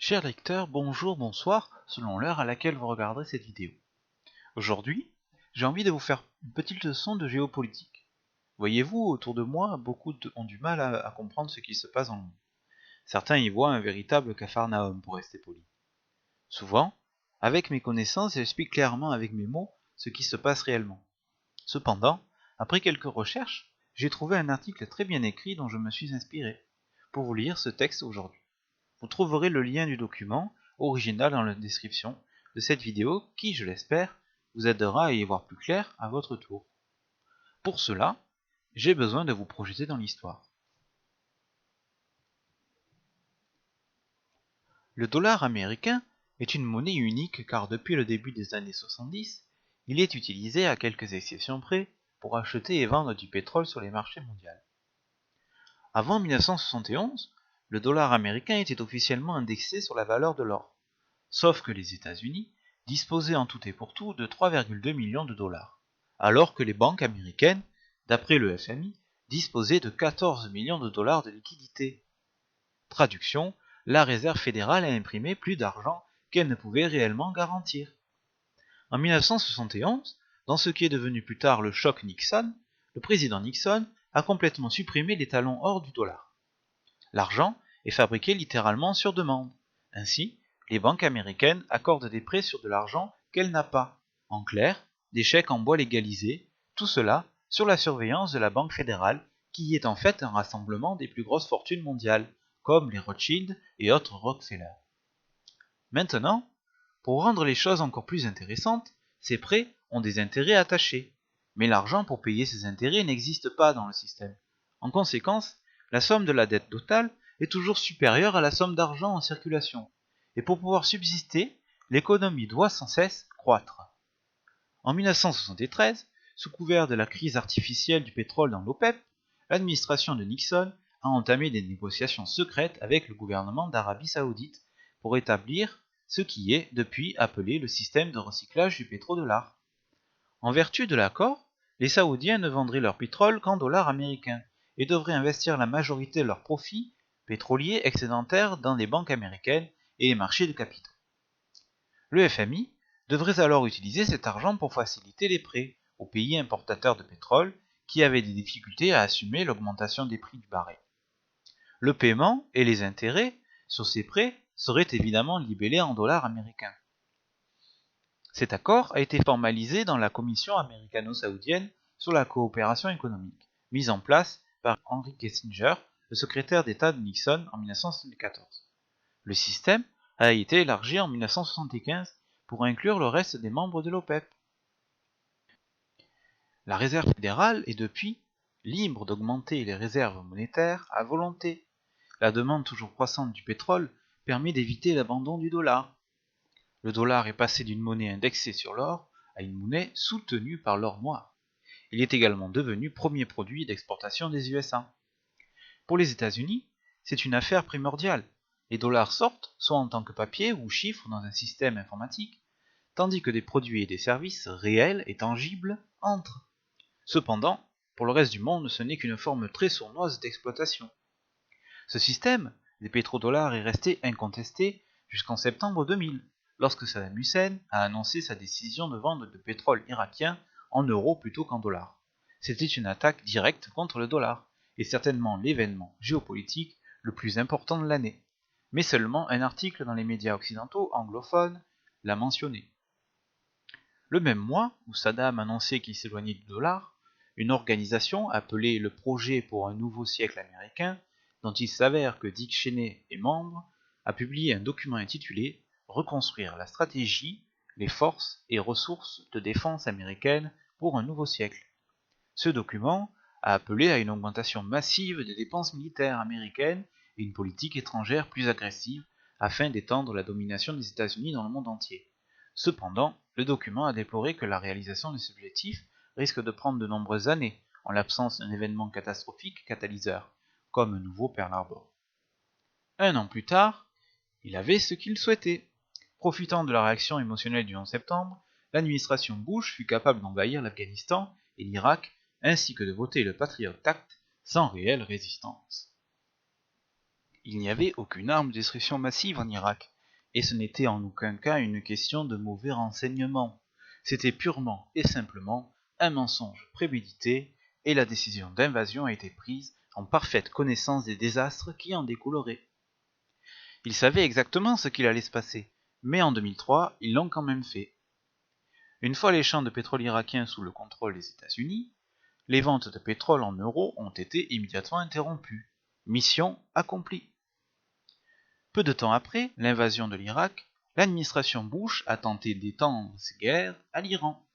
Chers lecteurs, bonjour, bonsoir, selon l'heure à laquelle vous regarderez cette vidéo. Aujourd'hui, j'ai envie de vous faire une petite leçon de géopolitique. Voyez-vous, autour de moi, beaucoup ont du mal à comprendre ce qui se passe dans le monde. Certains y voient un véritable capharnaüm, pour rester poli. Souvent, avec mes connaissances, j'explique clairement avec mes mots ce qui se passe réellement. Cependant, après quelques recherches, j'ai trouvé un article très bien écrit dont je me suis inspiré, pour vous lire ce texte aujourd'hui. Vous trouverez le lien du document original dans la description de cette vidéo qui, je l'espère, vous aidera à y voir plus clair à votre tour. Pour cela, j'ai besoin de vous projeter dans l'histoire. Le dollar américain est une monnaie unique car depuis le début des années 70, il est utilisé à quelques exceptions près pour acheter et vendre du pétrole sur les marchés mondiaux. Avant 1971, le dollar américain était officiellement indexé sur la valeur de l'or. Sauf que les États-Unis disposaient en tout et pour tout de 3,2 millions de dollars, alors que les banques américaines, d'après le FMI, disposaient de 14 millions de dollars de liquidités. Traduction, la Réserve fédérale a imprimé plus d'argent qu'elle ne pouvait réellement garantir. En 1971, dans ce qui est devenu plus tard le choc Nixon, le président Nixon a complètement supprimé les talons or du dollar. L'argent est fabriqué littéralement sur demande. Ainsi, les banques américaines accordent des prêts sur de l'argent qu'elle n'a pas. En clair, des chèques en bois légalisés, tout cela sur la surveillance de la Banque fédérale, qui est en fait un rassemblement des plus grosses fortunes mondiales, comme les Rothschild et autres Rockefeller. Maintenant, pour rendre les choses encore plus intéressantes, ces prêts ont des intérêts attachés. Mais l'argent pour payer ces intérêts n'existe pas dans le système. En conséquence, la somme de la dette totale est toujours supérieure à la somme d'argent en circulation. Et pour pouvoir subsister, l'économie doit sans cesse croître. En 1973, sous couvert de la crise artificielle du pétrole dans l'OPEP, l'administration de Nixon a entamé des négociations secrètes avec le gouvernement d'Arabie Saoudite pour établir ce qui est depuis appelé le système de recyclage du pétrodollar. En vertu de l'accord, les Saoudiens ne vendraient leur pétrole qu'en dollars américains et devraient investir la majorité de leurs profits pétroliers excédentaires dans les banques américaines et les marchés de capitaux. Le FMI devrait alors utiliser cet argent pour faciliter les prêts aux pays importateurs de pétrole qui avaient des difficultés à assumer l'augmentation des prix du baril. Le paiement et les intérêts sur ces prêts seraient évidemment libellés en dollars américains. Cet accord a été formalisé dans la Commission américano-saoudienne sur la coopération économique, mise en place par Henry Kissinger, le secrétaire d'État de Nixon en 1974. Le système a été élargi en 1975 pour inclure le reste des membres de l'OPEP. La Réserve fédérale est depuis libre d'augmenter les réserves monétaires à volonté. La demande toujours croissante du pétrole permet d'éviter l'abandon du dollar. Le dollar est passé d'une monnaie indexée sur l'or à une monnaie soutenue par l'or noir. Il est également devenu premier produit d'exportation des USA. Pour les États-Unis, c'est une affaire primordiale. Les dollars sortent soit en tant que papier ou chiffres dans un système informatique, tandis que des produits et des services réels et tangibles entrent. Cependant, pour le reste du monde, ce n'est qu'une forme très sournoise d'exploitation. Ce système des pétrodollars est resté incontesté jusqu'en septembre 2000, lorsque Saddam Hussein a annoncé sa décision de vendre du pétrole irakien en euros plutôt qu'en dollars. C'était une attaque directe contre le dollar, et certainement l'événement géopolitique le plus important de l'année. Mais seulement un article dans les médias occidentaux anglophones l'a mentionné. Le même mois où Saddam annonçait qu'il s'éloignait du dollar, une organisation appelée le Projet pour un nouveau siècle américain, dont il s'avère que Dick Cheney est membre, a publié un document intitulé Reconstruire la stratégie, les forces et ressources de défense américaines pour un nouveau siècle. Ce document a appelé à une augmentation massive des dépenses militaires américaines et une politique étrangère plus agressive afin d'étendre la domination des États-Unis dans le monde entier. Cependant, le document a déploré que la réalisation de ces objectifs risque de prendre de nombreuses années, en l'absence d'un événement catastrophique catalyseur, comme un nouveau Pearl Harbor. Un an plus tard, il avait ce qu'il souhaitait. Profitant de la réaction émotionnelle du 11 septembre, l'administration Bush fut capable d'envahir l'Afghanistan et l'Irak, ainsi que de voter le Patriot Act sans réelle résistance. Il n'y avait aucune arme de destruction massive en Irak, Et ce n'était en aucun cas une question de mauvais renseignements. C'était purement et simplement un mensonge prémédité, et la décision d'invasion a été prise en parfaite connaissance des désastres qui en découleraient. Ils savaient exactement ce qu'il allait se passer, mais en 2003, ils l'ont quand même fait. Une fois les champs de pétrole irakiens sous le contrôle des États-Unis, les ventes de pétrole en euros ont été immédiatement interrompues. Mission accomplie. Peu de temps après l'invasion de l'Irak, l'administration Bush a tenté d'étendre ces guerres à l'Iran.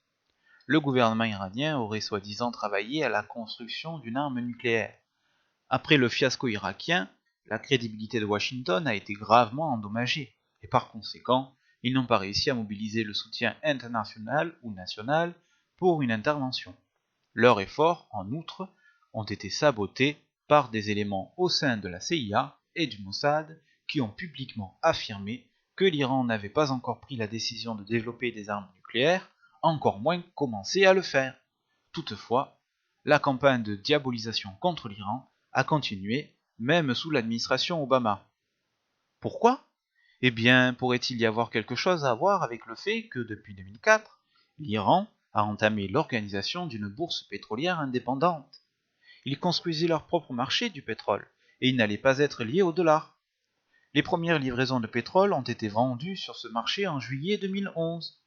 Le gouvernement iranien aurait soi-disant travaillé à la construction d'une arme nucléaire. Après le fiasco irakien, la crédibilité de Washington a été gravement endommagée, et par conséquent, ils n'ont pas réussi à mobiliser le soutien international ou national pour une intervention. Leurs efforts, en outre, ont été sabotés par des éléments au sein de la CIA et du Mossad qui ont publiquement affirmé que l'Iran n'avait pas encore pris la décision de développer des armes nucléaires, encore moins commencé à le faire. Toutefois, la campagne de diabolisation contre l'Iran a continué, même sous l'administration Obama. Pourquoi ? Eh bien, pourrait-il y avoir quelque chose à voir avec le fait que, depuis 2004, l'Iran a entamé l'organisation d'une bourse pétrolière indépendante. Ils construisaient leur propre marché du pétrole, et ils n'allaient pas être liés au dollar. Les premières livraisons de pétrole ont été vendues sur ce marché en juillet 2011.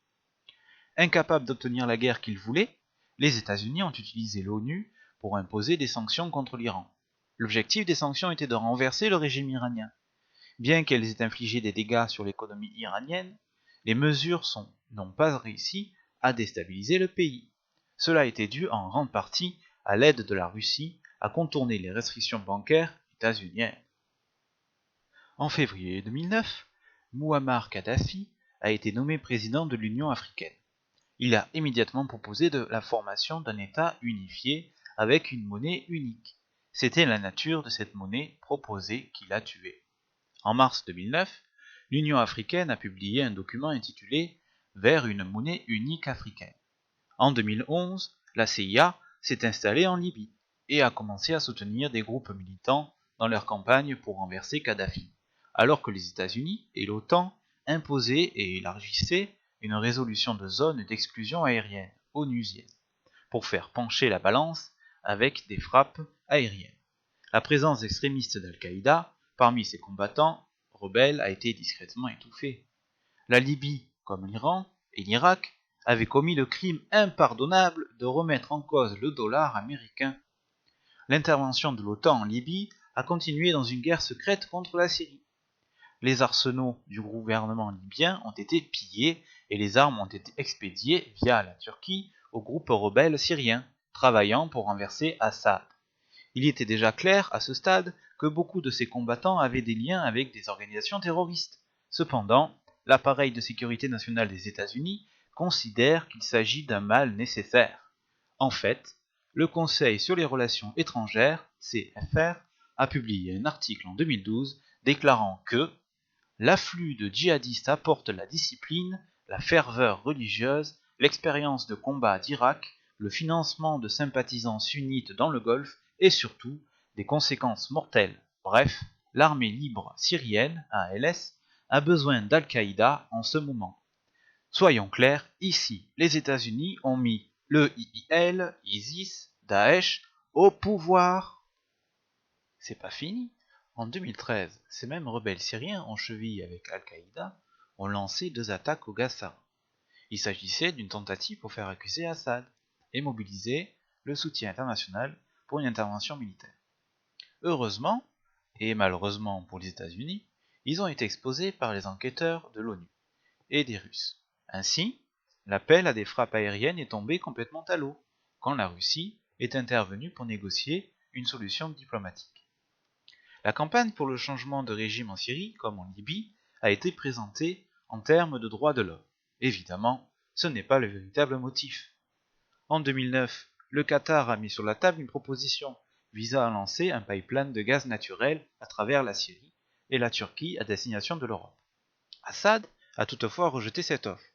Incapables d'obtenir la guerre qu'ils voulaient, les États-Unis ont utilisé l'ONU pour imposer des sanctions contre l'Iran. L'objectif des sanctions était de renverser le régime iranien. Bien qu'elles aient infligé des dégâts sur l'économie iranienne, les mesures n'ont pas réussi à déstabiliser le pays. Cela était dû en grande partie à l'aide de la Russie à contourner les restrictions bancaires états-uniennes. En février 2009, Mouammar Kadhafi a été nommé président de l'Union africaine. Il a immédiatement proposé la formation d'un État unifié avec une monnaie unique. C'était la nature de cette monnaie proposée qui l'a tué. En mars 2009, l'Union africaine a publié un document intitulé « Vers une monnaie unique africaine ». En 2011, la CIA s'est installée en Libye et a commencé à soutenir des groupes militants dans leur campagne pour renverser Kadhafi, alors que les États-Unis et l'OTAN imposaient et élargissaient une résolution de zone d'exclusion aérienne, onusienne, pour faire pencher la balance avec des frappes aériennes. La présence extrémiste d'Al-Qaïda parmi ses combattants rebelles a été discrètement étouffée. La Libye, comme l'Iran et l'Irak, avaient commis le crime impardonnable de remettre en cause le dollar américain. L'intervention de l'OTAN en Libye a continué dans une guerre secrète contre la Syrie. Les arsenaux du gouvernement libyen ont été pillés et les armes ont été expédiées via la Turquie aux groupes rebelles syriens, travaillant pour renverser Assad. Il était déjà clair à ce stade que beaucoup de ces combattants avaient des liens avec des organisations terroristes. Cependant, l'appareil de sécurité nationale des États-Unis considère qu'il s'agit d'un mal nécessaire. En fait, le Conseil sur les relations étrangères, CFR, a publié un article en 2012 déclarant que l'afflux de djihadistes apporte la discipline, la ferveur religieuse, l'expérience de combat d'Irak, le financement de sympathisants sunnites dans le Golfe et surtout des conséquences mortelles. Bref, l'armée libre syrienne, ALS, a besoin d'Al-Qaïda en ce moment. Soyons clairs, ici, les États-Unis ont mis le IIL, ISIS, Daesh au pouvoir. C'est pas fini. En 2013, ces mêmes rebelles syriens en cheville avec Al-Qaïda ont lancé 2 attaques au Gaza. Il s'agissait d'une tentative pour faire accuser Assad et mobiliser le soutien international pour une intervention militaire. Heureusement, et malheureusement pour les États-Unis, ils ont été exposés par les enquêteurs de l'ONU et des Russes. Ainsi, l'appel à des frappes aériennes est tombé complètement à l'eau, quand la Russie est intervenue pour négocier une solution diplomatique. La campagne pour le changement de régime en Syrie, comme en Libye, a été présentée en termes de droits de l'homme. Évidemment, ce n'est pas le véritable motif. En 2009, le Qatar a mis sur la table une proposition visant à lancer un pipeline de gaz naturel à travers la Syrie et la Turquie à destination de l'Europe. Assad a toutefois rejeté cette offre,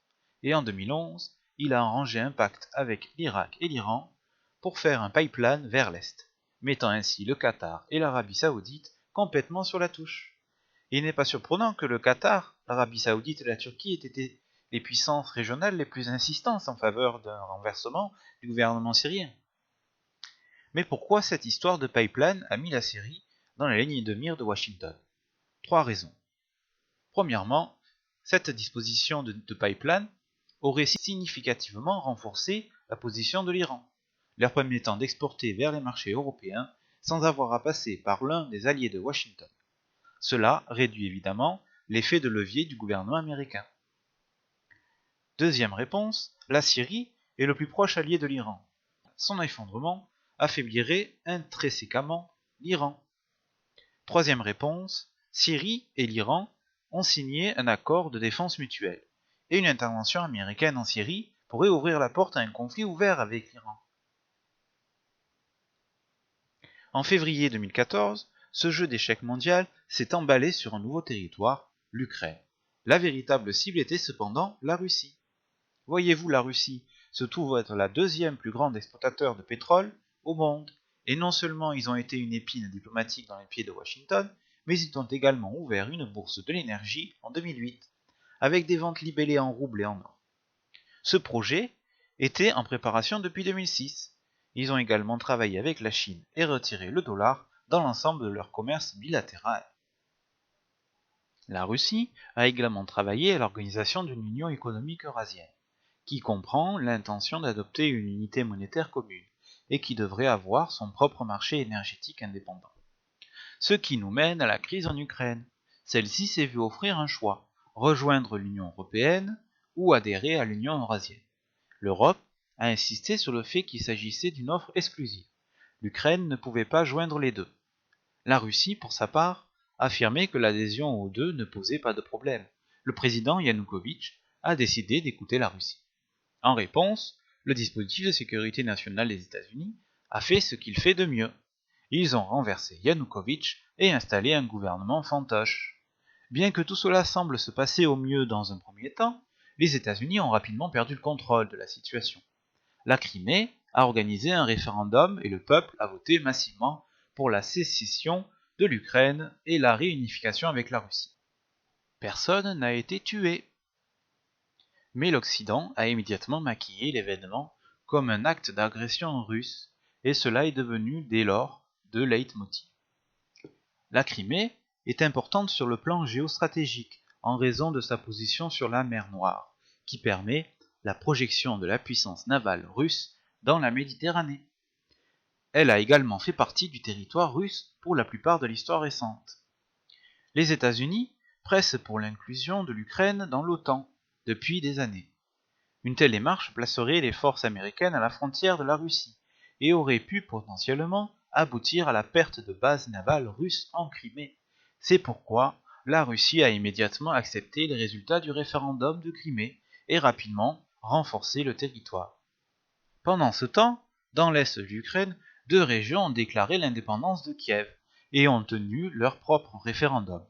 et en 2011, il a arrangé un pacte avec l'Irak et l'Iran pour faire un pipeline vers l'Est, mettant ainsi le Qatar et l'Arabie Saoudite complètement sur la touche. Il n'est pas surprenant que le Qatar, l'Arabie Saoudite et la Turquie aient été les puissances régionales les plus insistantes en faveur d'un renversement du gouvernement syrien. Mais pourquoi cette histoire de pipeline a mis la Syrie dans la ligne de mire de Washington? 3 raisons. Premièrement, cette disposition de pipeline aurait significativement renforcé la position de l'Iran, leur permettant d'exporter vers les marchés européens sans avoir à passer par l'un des alliés de Washington. Cela réduit évidemment l'effet de levier du gouvernement américain. Deuxième réponse, la Syrie est le plus proche allié de l'Iran. Son effondrement affaiblirait intrinsèquement l'Iran. Troisième réponse, Syrie et l'Iran ont signé un accord de défense mutuelle, et une intervention américaine en Syrie pourrait ouvrir la porte à un conflit ouvert avec l'Iran. En février 2014, ce jeu d'échecs mondial s'est emballé sur un nouveau territoire, l'Ukraine. La véritable cible était cependant la Russie. Voyez-vous, la Russie se trouve être la deuxième plus grande exportateur de pétrole au monde, et non seulement ils ont été une épine diplomatique dans les pieds de Washington, mais ils ont également ouvert une bourse de l'énergie en 2008, avec des ventes libellées en roubles et en or. Ce projet était en préparation depuis 2006. Ils ont également travaillé avec la Chine et retiré le dollar dans l'ensemble de leur commerce bilatéral. La Russie a également travaillé à l'organisation d'une union économique eurasienne, qui comprend l'intention d'adopter une unité monétaire commune et qui devrait avoir son propre marché énergétique indépendant. Ce qui nous mène à la crise en Ukraine. Celle-ci s'est vue offrir un choix, rejoindre l'Union européenne ou adhérer à l'Union eurasienne. L'Europe a insisté sur le fait qu'il s'agissait d'une offre exclusive. L'Ukraine ne pouvait pas joindre les deux. La Russie, pour sa part, affirmait que l'adhésion aux deux ne posait pas de problème. Le président Yanukovych a décidé d'écouter la Russie. En réponse, le dispositif de sécurité nationale des États-Unis a fait ce qu'il fait de mieux. Ils ont renversé Yanukovych et installé un gouvernement fantoche. Bien que tout cela semble se passer au mieux dans un premier temps, les États-Unis ont rapidement perdu le contrôle de la situation. La Crimée a organisé un référendum et le peuple a voté massivement pour la sécession de l'Ukraine et la réunification avec la Russie. Personne n'a été tué. Mais l'Occident a immédiatement maquillé l'événement comme un acte d'agression russe, et cela est devenu dès lors de leitmotiv. La Crimée est importante sur le plan géostratégique en raison de sa position sur la mer Noire, qui permet la projection de la puissance navale russe dans la Méditerranée. Elle a également fait partie du territoire russe pour la plupart de l'histoire récente. Les États-Unis pressent pour l'inclusion de l'Ukraine dans l'OTAN depuis des années. Une telle démarche placerait les forces américaines à la frontière de la Russie et aurait pu potentiellement aboutir à la perte de bases navales russes en Crimée. C'est pourquoi la Russie a immédiatement accepté les résultats du référendum de Crimée et rapidement renforcé le territoire. Pendant ce temps, dans l'est de l'Ukraine, 2 régions ont déclaré l'indépendance de Kiev et ont tenu leur propre référendum.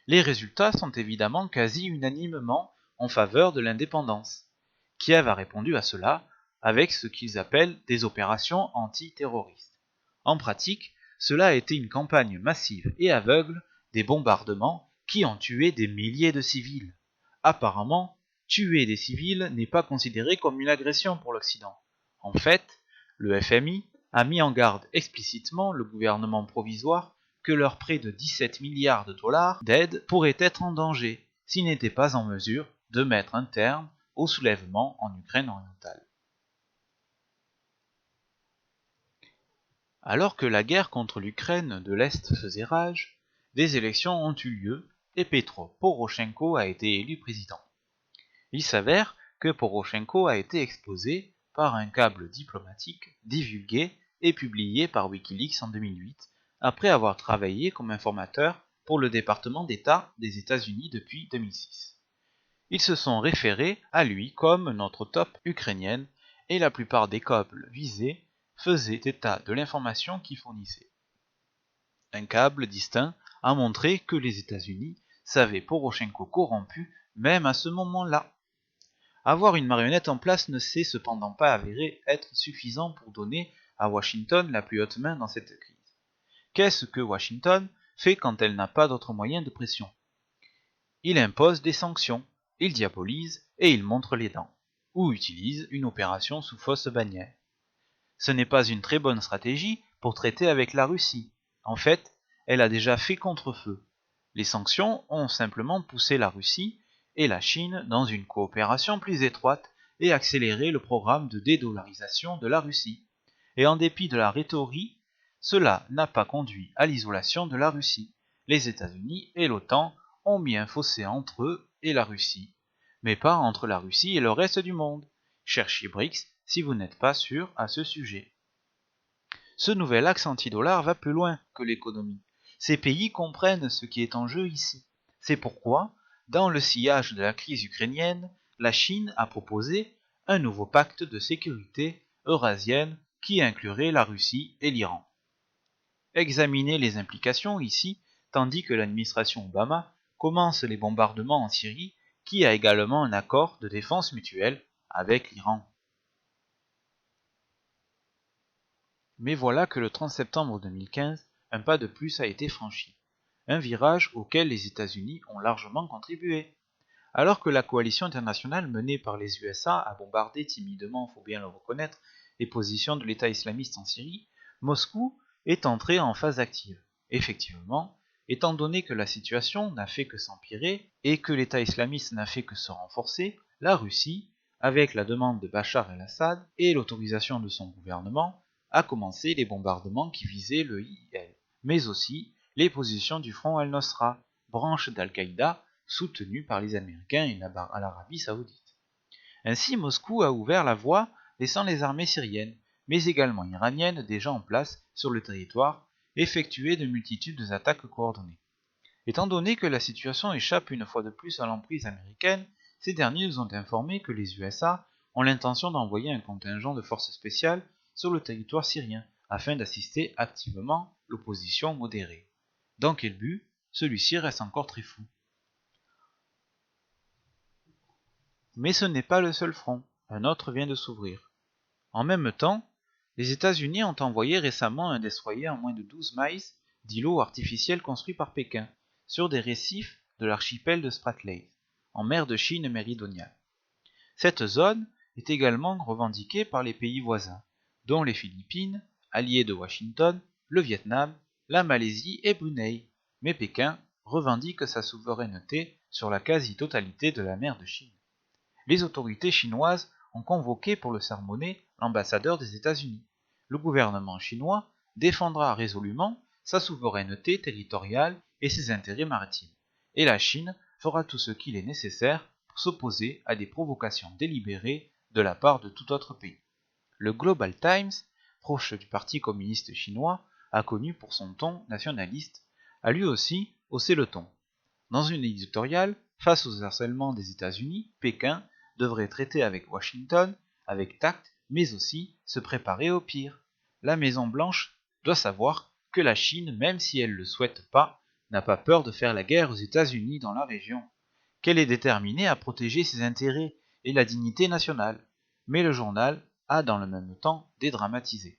Les résultats sont évidemment quasi unanimement en faveur de l'indépendance. Kiev a répondu à cela avec ce qu'ils appellent des opérations antiterroristes. En pratique, cela a été une campagne massive et aveugle des bombardements qui ont tué des milliers de civils. Apparemment, tuer des civils n'est pas considéré comme une agression pour l'Occident. En fait, le FMI a mis en garde explicitement le gouvernement provisoire que leurs près de 17 milliards de dollars d'aide pourraient être en danger s'ils n'étaient pas en mesure de mettre un terme au soulèvement en Ukraine orientale. Alors que la guerre contre l'Ukraine de l'Est faisait rage, des élections ont eu lieu et Petro Poroshenko a été élu président. Il s'avère que Poroshenko a été exposé par un câble diplomatique divulgué et publié par Wikileaks en 2008, après avoir travaillé comme informateur pour le département d'État des États-Unis depuis 2006. Ils se sont référés à lui comme notre top ukrainienne et la plupart des câbles visés faisaient état de l'information qu'il fournissait. Un câble distinct a montré que les États-Unis savaient Poroshenko corrompu même à ce moment-là. Avoir une marionnette en place ne s'est cependant pas avéré être suffisant pour donner à Washington la plus haute main dans cette crise. Qu'est-ce que Washington fait quand elle n'a pas d'autre moyen de pression. Il impose des sanctions, il diabolise et il montre les dents, ou utilise une opération sous fausse bannière. Ce n'est pas une très bonne stratégie pour traiter avec la Russie. En fait, elle a déjà fait contre-feu. Les sanctions ont simplement poussé la Russie et la Chine dans une coopération plus étroite et accéléré le programme de dédollarisation de la Russie. Et en dépit de la rhétorique, cela n'a pas conduit à l'isolation de la Russie. Les États-Unis et l'OTAN ont mis un fossé entre eux et la Russie, mais pas entre la Russie et le reste du monde. Cherchez BRICS si vous n'êtes pas sûr à ce sujet. Ce nouvel axe anti-dollar va plus loin que l'économie. Ces pays comprennent ce qui est en jeu ici. C'est pourquoi, dans le sillage de la crise ukrainienne, la Chine a proposé un nouveau pacte de sécurité eurasienne qui inclurait la Russie et l'Iran. Examinez les implications ici, tandis que l'administration Obama commence les bombardements en Syrie, qui a également un accord de défense mutuelle avec l'Iran. Mais voilà que le 30 septembre 2015, un pas de plus a été franchi. Un virage auquel les États-Unis ont largement contribué. Alors que la coalition internationale menée par les USA a bombardé timidement, faut bien le reconnaître, les positions de l'État islamiste en Syrie, Moscou est entré en phase active. Effectivement, étant donné que la situation n'a fait que s'empirer et que l'État islamiste n'a fait que se renforcer, la Russie, avec la demande de Bachar el-Assad et l'autorisation de son gouvernement, a commencé les bombardements qui visaient le IL, mais aussi les positions du Front al-Nosra, branche d'Al-Qaïda soutenue par les Américains et l'Arabie saoudite. Ainsi, Moscou a ouvert la voie, laissant les armées syriennes, mais également iraniennes déjà en place sur le territoire, effectuer de multitudes d'attaques coordonnées. Étant donné que la situation échappe une fois de plus à l'emprise américaine, ces derniers nous ont informé que les USA ont l'intention d'envoyer un contingent de forces spéciales sur le territoire syrien, afin d'assister activement l'opposition modérée. Dans quel but? Celui-ci reste encore très flou. Mais ce n'est pas le seul front, un autre vient de s'ouvrir. En même temps, les États-Unis ont envoyé récemment un destroyer en moins de 12 miles d'îlots artificiels construits par Pékin, sur des récifs de l'archipel de Spratly, en mer de Chine méridionale. Cette zone est également revendiquée par les pays voisins, dont les Philippines, alliés de Washington, le Vietnam, la Malaisie et Brunei, mais Pékin revendique sa souveraineté sur la quasi-totalité de la mer de Chine. Les autorités chinoises ont convoqué pour le sermonner l'ambassadeur des États-Unis. Le gouvernement chinois défendra résolument sa souveraineté territoriale et ses intérêts maritimes, et la Chine fera tout ce qu'il est nécessaire pour s'opposer à des provocations délibérées de la part de tout autre pays. Le Global Times, proche du Parti communiste chinois, connu pour son ton nationaliste, a lui aussi haussé le ton. Dans une éditoriale, face aux harcèlements des États-Unis, Pékin devrait traiter avec Washington, avec tact, mais aussi se préparer au pire. La Maison-Blanche doit savoir que la Chine, même si elle ne le souhaite pas, n'a pas peur de faire la guerre aux États-Unis dans la région, qu'elle est déterminée à protéger ses intérêts et la dignité nationale. Mais le journal a dans le même temps dédramatisé.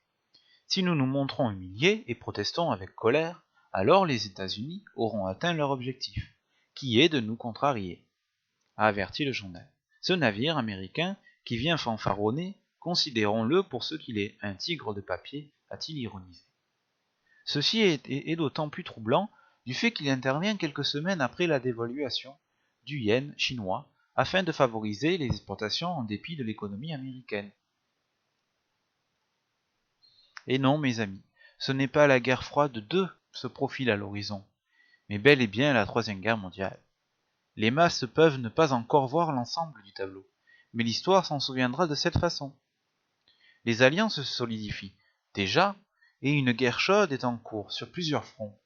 Si nous nous montrons humiliés et protestons avec colère, alors les États-Unis auront atteint leur objectif, qui est de nous contrarier, a averti le journal. Ce navire américain qui vient fanfaronner, considérons-le pour ce qu'il est, un tigre de papier, a-t-il ironisé. Ceci est d'autant plus troublant du fait qu'il intervient quelques semaines après la dévaluation du yen chinois afin de favoriser les exportations en dépit de l'économie américaine. Et non, mes amis, ce n'est pas la guerre froide 2 se profile à l'horizon, mais bel et bien la Troisième Guerre mondiale. Les masses peuvent ne pas encore voir l'ensemble du tableau, mais l'histoire s'en souviendra de cette façon. Les alliances se solidifient déjà, et une guerre chaude est en cours sur plusieurs fronts.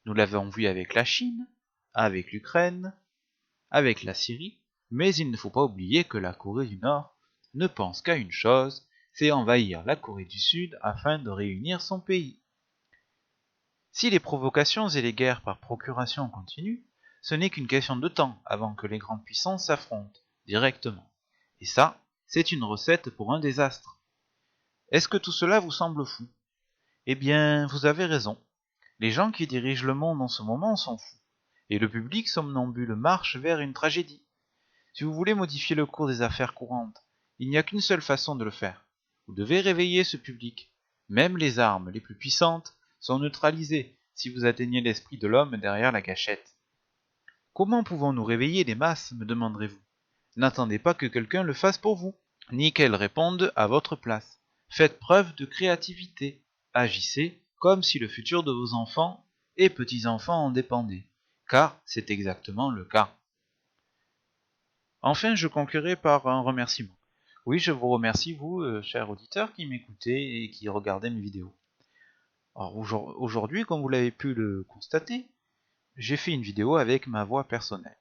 Nous l'avons vu avec la Chine, avec l'Ukraine, avec la Syrie, mais il ne faut pas oublier que la Corée du Nord ne pense qu'à une chose, c'est envahir la Corée du Sud afin de réunir son pays. Si les provocations et les guerres par procuration continuent, ce n'est qu'une question de temps avant que les grandes puissances s'affrontent, directement. Et ça, c'est une recette pour un désastre. Est-ce que tout cela vous semble fou? Eh bien, vous avez raison. Les gens qui dirigent le monde en ce moment sont fous, et le public somnambule marche vers une tragédie. Si vous voulez modifier le cours des affaires courantes, il n'y a qu'une seule façon de le faire. Vous devez réveiller ce public. Même les armes les plus puissantes sont neutralisées si vous atteignez l'esprit de l'homme derrière la gâchette. Comment pouvons-nous réveiller les masses, me demanderez-vous? N'attendez pas que quelqu'un le fasse pour vous, ni qu'elle réponde à votre place. Faites preuve de créativité. Agissez comme si le futur de vos enfants et petits-enfants en dépendait, car c'est exactement le cas. Enfin, je conclurai par un remerciement. Oui, je vous remercie, vous, chers auditeurs, qui m'écoutez et qui regardez mes vidéos. Alors aujourd'hui, comme vous l'avez pu le constater, j'ai fait une vidéo avec ma voix personnelle.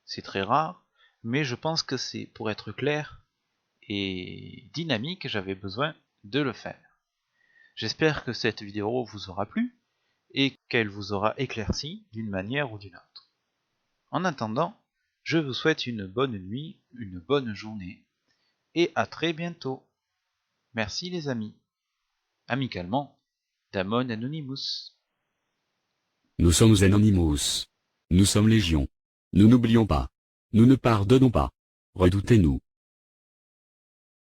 C'est très rare, mais je pense que c'est pour être clair et dynamique, j'avais besoin de le faire. J'espère que cette vidéo vous aura plu et qu'elle vous aura éclairci d'une manière ou d'une autre. En attendant, je vous souhaite une bonne nuit, une bonne journée, et à très bientôt. Merci les amis. Amicalement, Damon Anonymous. Nous sommes Anonymous. Nous sommes Légion. Nous n'oublions pas. Nous ne pardonnons pas. Redoutez-nous.